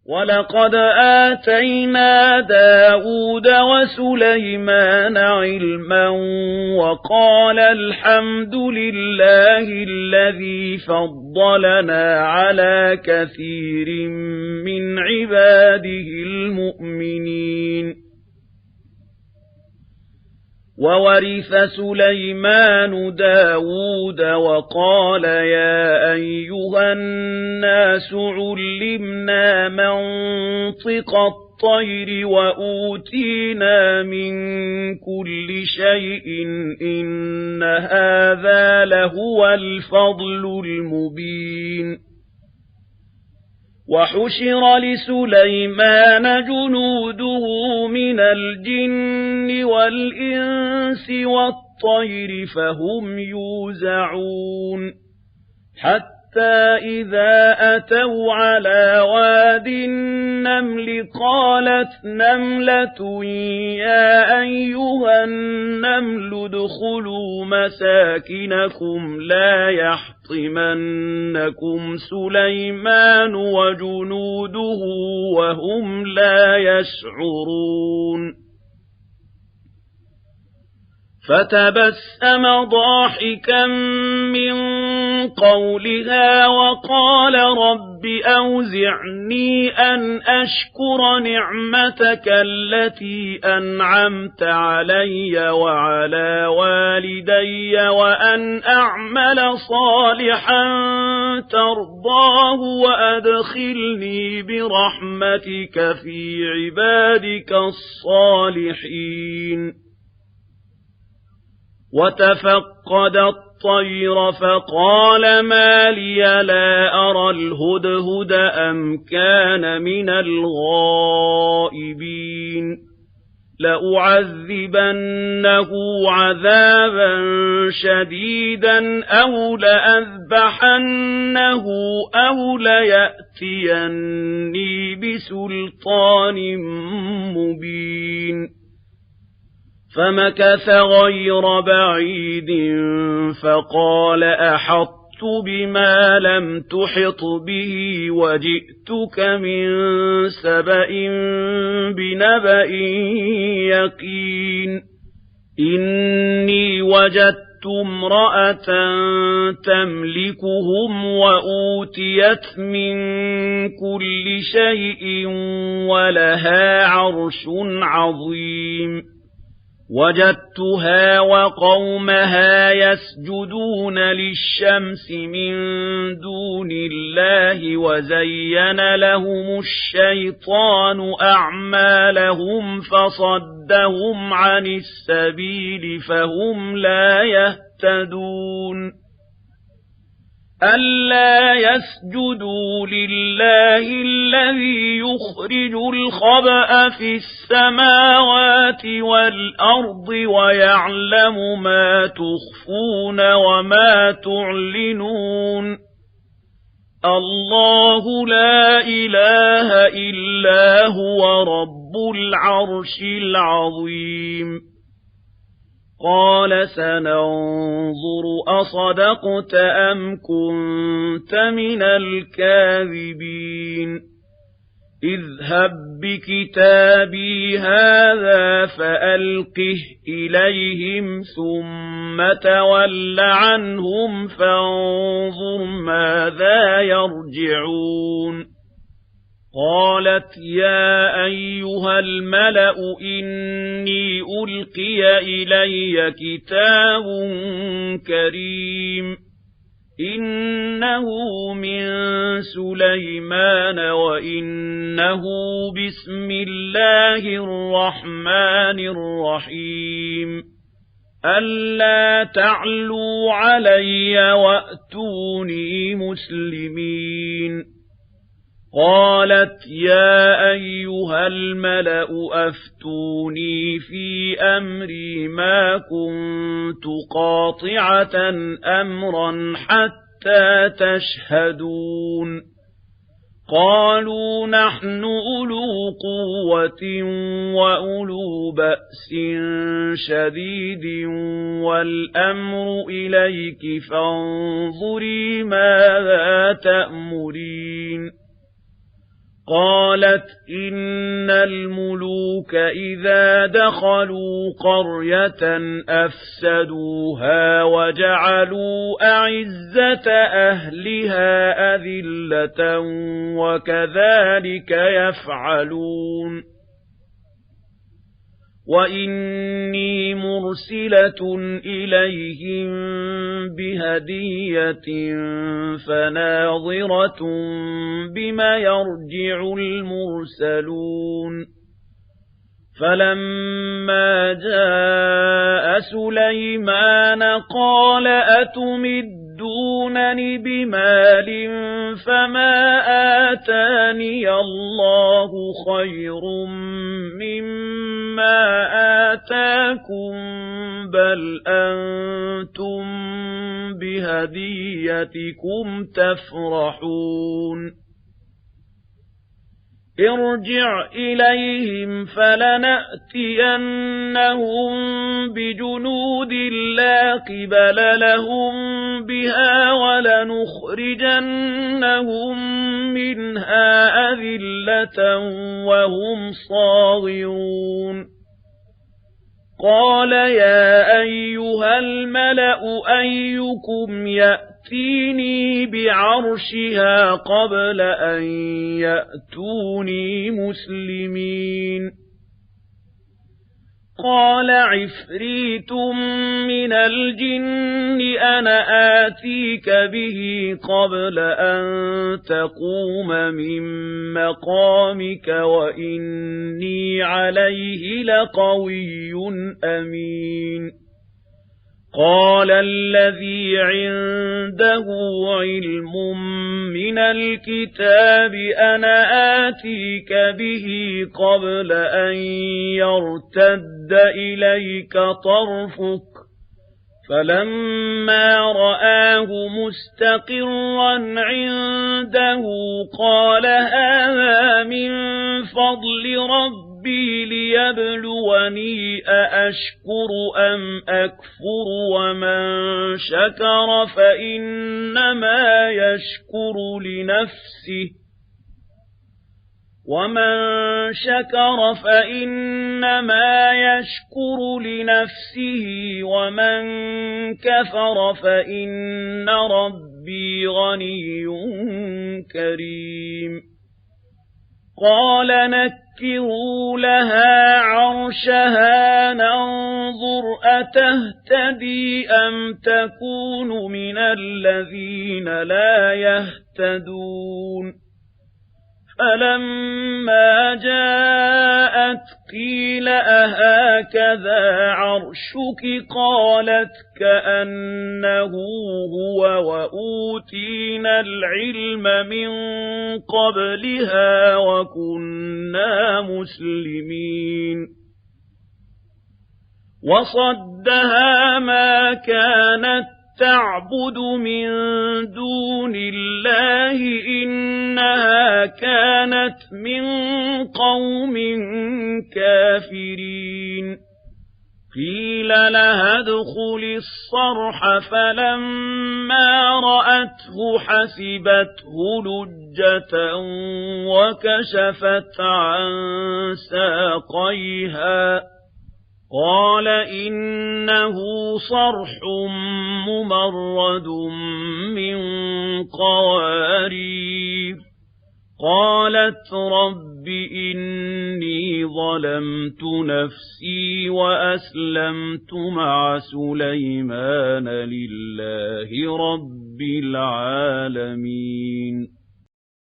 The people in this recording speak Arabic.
وَلَقَدْ آتَيْنَا دَاوُودَ وَسُلَيْمَانَ عِلْمًا وَقَالَ الْحَمْدُ لِلَّهِ الَّذِي فَضَّلَنَا عَلَى كَثِيرٍ مِّنْ عِبَادِهِ الْمُؤْمِنِينَ. وَوَرِثَ سُلَيْمَانُ دَاوُودَ وَقَالَ يَا أَيُّهَا النَّاسُ عُلِّمْنَا مَنطِقَ الطَّيْرِ وَأُوتِينَا مِن كُلِّ شَيْءٍ إِنَّ هَٰذَا لَهُوَ الْفَضْلُ الْمُبِينُ. وَحُشِرَ لِسُلَيْمَانَ جُنُودُهُ مِنَ الْجِنِّ وَالْإِنسِ وَالطَّيْرِ فَهُمْ يُوزَعُونَ حَتَّى إِذَا أَتَوْا عَلَىٰ وَادِ النَّمْلِ قَالَتْ نَمْلَةٌ يَا أَيُّهَا النَّمْلُ ادْخُلُوا مَسَاكِنَكُمْ لَا يَحْطِمَنَّكُمْ سُلَيْمَانُ وَجُنُودُهُ وَهُمْ لَا يَشْعُرُونَ. فتبسم ضاحكا من قولها وقال رب أوزعني أن أشكر نعمتك التي أنعمت علي وعلى والدي وأن أعمل صالحا ترضاه وأدخلني برحمتك في عبادك الصالحين. وتفقد الطير فقال ما لي لا أرى الهدهد أم كان من الغائبين لأعذبنه عذابا شديدا أو لأذبحنه أو ليأتيني بسلطان مبين. فمكث غير بعيد فقال أحطت بما لم تحط به وجئتك من سبأ بنبأ يقين. إني وجدت امرأة تملكهم وأوتيت من كل شيء ولها عرش عظيم. وجدتها وقومها يسجدون للشمس من دون الله وزين لهم الشيطان أعمالهم فصدهم عن السبيل فهم لا يهتدون. ألا يسجدوا لله الذي يخرج الخبأ في السماوات والأرض ويعلم ما تخفون وما تعلنون. الله لا إله إلا هو رب العرش العظيم. قال سننظر أصدقت أم كنت من الكاذبين. اذهب بكتابي هذا فألقه إليهم ثم تول عنهم فانظر ماذا يرجعون. قالت يا أيها الملأ إني ألقي إلي كتاب كريم إنه من سليمان وإنه بسم الله الرحمن الرحيم ألا تعلوا علي وأتوني مسلمين. قالت يا أيها الملأ أفتوني في أمري ما كنت قاطعة أمرا حتى تشهدون. قالوا نحن أولو قوة وأولو بأس شديد والأمر إليك فانظري ماذا تأمرين. قالت إن الملوك إذا دخلوا قرية أفسدوها وجعلوا أعزة أهلها أذلة وكذلك يفعلون وإني مرسلة إليهم بهدية فناظرة بما يرجع المرسلون فلما جاء سليمان قال أتمدونني بمال فما آتاني الله خير مما آتاكم بل أنتم بهديتكم تفرحون ارجع إليهم فلنأتينهم بجنود لا قبل لهم بها ولنخرجنهم منها أذلة وهم صاغرون قال يا أيها الملأ أيكم يأتيني بعرشها قبل أن يأتوني مسلمين قال عفريت من الجن أنا آتيك به قبل أن تقوم من مقامك وإني عليه لقوي أمين قال الذي عنده علم من الكتاب أنا آتيك به قبل أن يرتد إليك طرفك فلما رآه مستقرا عنده قال هذا من فضل ربي ليبلوني أأشكر أم أكفر شكر فإنما يشكر لنفسه ومن شكر فإنما يشكر لنفسه ومن كفر فإن ربي غني كريم قال نكروا لها عرشها ننظر أتهتدي أم تكون من الذين لا يهتدون فلما جاءت قيل أهكذا عرشك قالت كأنه هو وأوتينا العلم من قبلها وكنا مسلمين وصدها ما كانت تعبد من دون الله إنها كانت من قوم كافرين قيل لها ادخل الصرح فلما رأته حسبته لجة وكشفت عن ساقيها قال إنه صرح ممرد من قوارير قالت رب إني ظلمت نفسي وأسلمت مع سليمان لله رب العالمين